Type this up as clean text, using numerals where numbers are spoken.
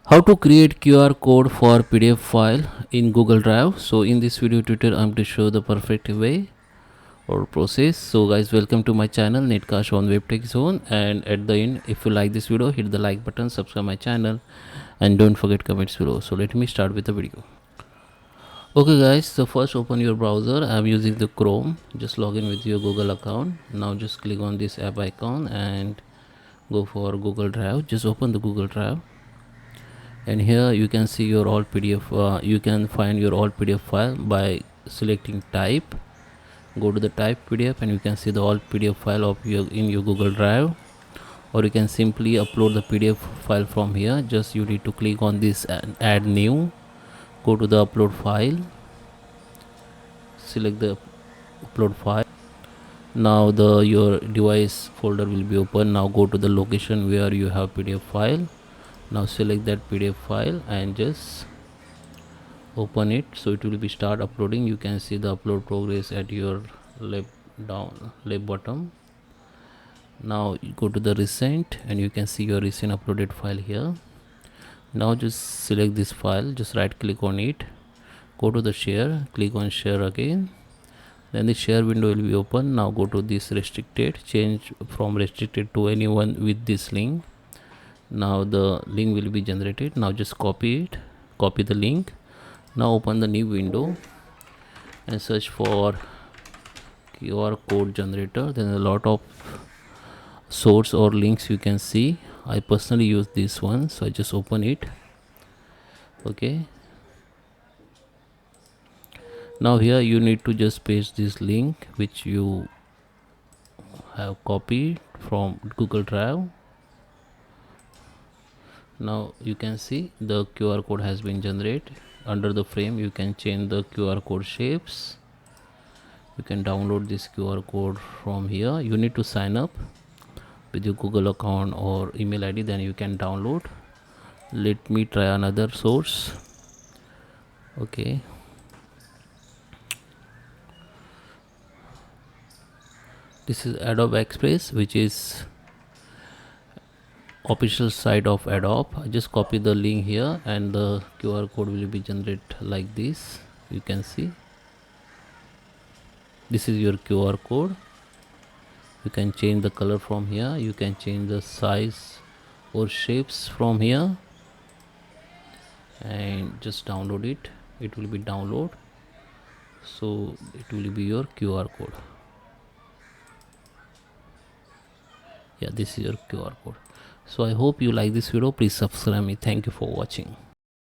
How to create QR code for PDF file in Google Drive. So in this video tutorial I'm to show the perfect way or process. So guys, welcome to my channel Netcash on Web Tech Zone, and at the end, if you like this video, hit the like button, subscribe my channel, and don't forget comments below. So let me start with the video. Okay guys, so first open your browser. I'm using the Chrome. Just log in with your Google account. Now just click on this app icon and go for Google Drive. Just open the Google Drive, and here you can see your all PDF. You can find your all PDF file by selecting type. Go to the type PDF and you can see the all PDF file of your in your Google Drive, or you can simply upload the PDF file from here. Just you need to click on this and add new. Go to the upload file, select the upload file. Now the your device folder will be open. Now go to the location where you have PDF file. Now select that PDF file and just open it. So it will be start uploading. You can see the upload progress at your left bottom. Now you go to the recent and you can see your recent uploaded file here. Now just select this file, just right click on it, go to the share, click on share again, then the share window will be open. Now go to this restricted, change from restricted to anyone with this link. Now the link will be generated. Now just copy it, copy the link. Now open the new window and search for QR code generator. Then a lot of source or links you can see. I personally use this one, so I just open it. Okay, now here you need to just paste this link which you have copied from Google Drive. Now you can see the QR code has been generated. Under the frame you can change the QR code shapes. You can download this QR code from here. You need to sign up with your Google account or email ID, then you can download. Let me try another source. Okay, this is Adobe Express, which is official site of Adobe. I just copy the link here and the QR code will be generated like this. You can see this is your QR code. You can change the color from here. You can change the size or shapes from here and just download it. It will be download, so it will be your QR code. Yeah, this is your QR code. So I hope you like this video. Please subscribe me. Thank you for watching.